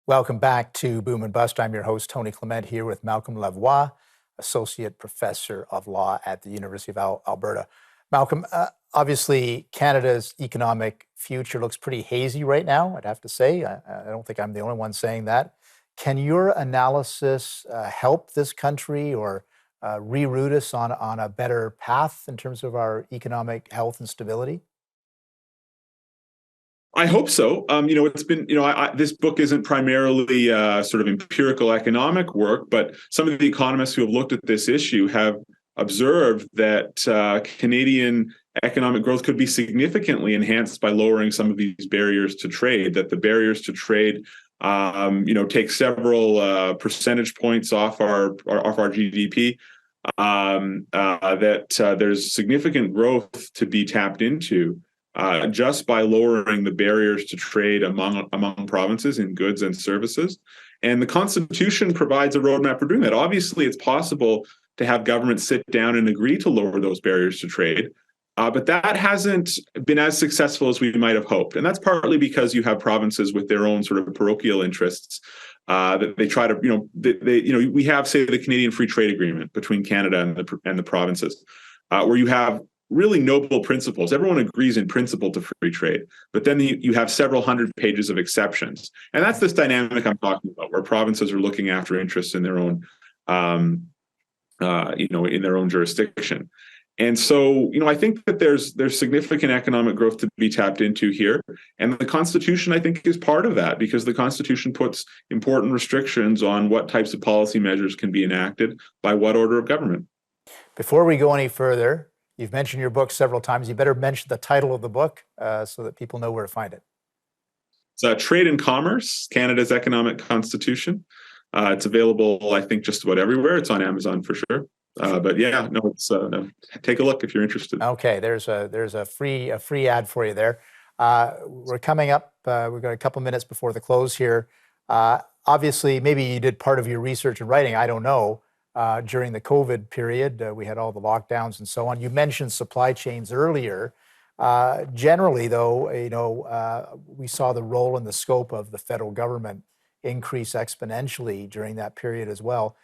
Welcome back to Boom and Bust. I'm your host, Tony Clement, here with Malcolm Lavoie, Associate Professor of Law at the University of Alberta. Malcolm, obviously, Canada's economic future looks pretty hazy right now, I'd have to say. I don't think I'm the only one saying that. Can your analysis help this country or reroute us on a better path in terms of our economic health and stability? I hope so. It's been, this book isn't primarily sort of empirical economic work, but some of the economists who have looked at this issue have observed that Canadian economic growth could be significantly enhanced by lowering some of these barriers to trade, that the barriers to trade, take several percentage points off our GDP, that there's significant growth to be tapped into just by lowering the barriers to trade among provinces in goods and services. And the Constitution provides a roadmap for doing that. Obviously, it's possible to have governments sit down and agree to lower those barriers to trade. But that hasn't been as successful as we might have hoped. And that's partly because you have provinces with their own sort of parochial interests that they try to, we have, say, the Canadian Free Trade Agreement between Canada and the provinces, where you have really noble principles. Everyone agrees in principle to free trade, but then you have several hundred pages of exceptions. And that's this dynamic I'm talking about, where provinces are looking after interests in their own, in their own jurisdiction. And so, I think that there's significant economic growth to be tapped into here. And the Constitution, I think, is part of that, because the Constitution puts important restrictions on what types of policy measures can be enacted by what order of government. Before we go any further, you've mentioned your book several times. You better mention the title of the book so that people know where to find it. It's Trade and Commerce, Canada's Economic Constitution. It's available, I think, just about everywhere. It's on Amazon for sure. But yeah, no, it's take a look if you're interested. Okay, there's a free ad for you there. We're coming up. We've got a couple minutes before the close here. Obviously, maybe you did part of your research and writing. I don't know. During the COVID period, we had all the lockdowns and so on. You mentioned supply chains earlier. Generally, though, we saw the role and the scope of the federal government increase exponentially during that period as well.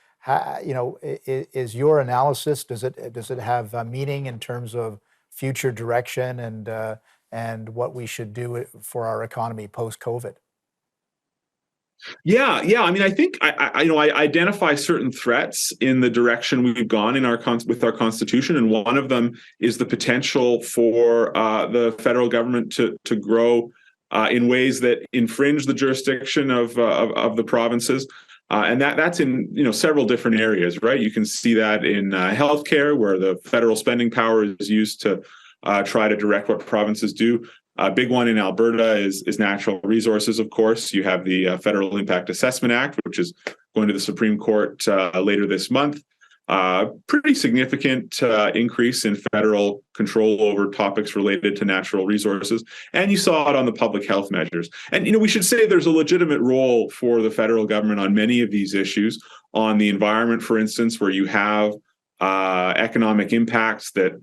Is your analysis, does it have meaning in terms of future direction and what we should do for our economy post-COVID? Yeah. I mean, I think I identify certain threats in the direction we've gone in with our Constitution, and one of them is the potential for the federal government to grow in ways that infringe the jurisdiction of the provinces. And that's in several different areas, right? You can see that in healthcare, where the federal spending power is used to try to direct what provinces do. A big one in Alberta is natural resources, of course. You have the Federal Impact Assessment Act, which is going to the Supreme Court later this month. Pretty significant increase in federal control over topics related to natural resources. And you saw it on the public health measures. And, we should say there's a legitimate role for the federal government on many of these issues. On the environment, for instance, where you have economic impacts that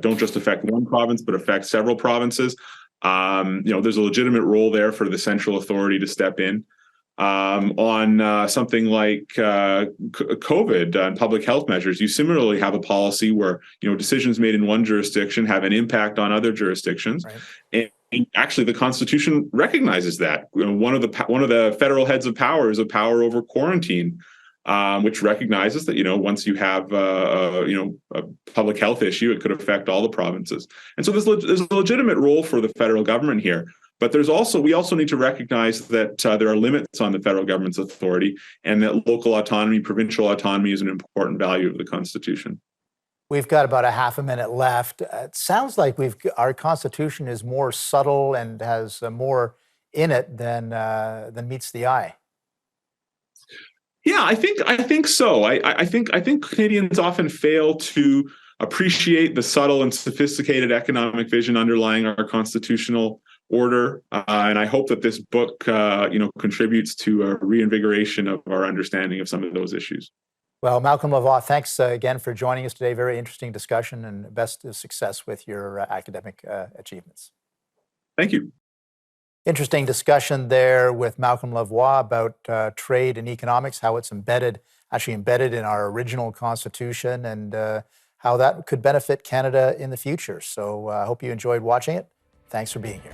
don't just affect one province, but affect several provinces. There's a legitimate role there for the central authority to step in. On something like COVID and public health measures, you similarly have a policy where decisions made in one jurisdiction have an impact on other jurisdictions. Right. And actually, the Constitution recognizes that. One of the federal heads of power is a power over quarantine, which recognizes that once you have a public health issue, it could affect all the provinces. And so there's a legitimate role for the federal government here. But we also need to recognize that there are limits on the federal government's authority, and that local autonomy, provincial autonomy, is an important value of the Constitution. We've got about a half a minute left. It sounds like our Constitution is more subtle and has more in it than meets the eye. Yeah, I think so. I think Canadians often fail to appreciate the subtle and sophisticated economic vision underlying our constitutional order, and I hope that this book, contributes to a reinvigoration of our understanding of some of those issues. Well, Malcolm Lavoie, thanks again for joining us today. Very interesting discussion, and best of success with your academic achievements. Thank you. Interesting discussion there with Malcolm Lavoie about trade and economics, how it's actually embedded in our original constitution, and how that could benefit Canada in the future. So I hope you enjoyed watching it. Thanks for being here.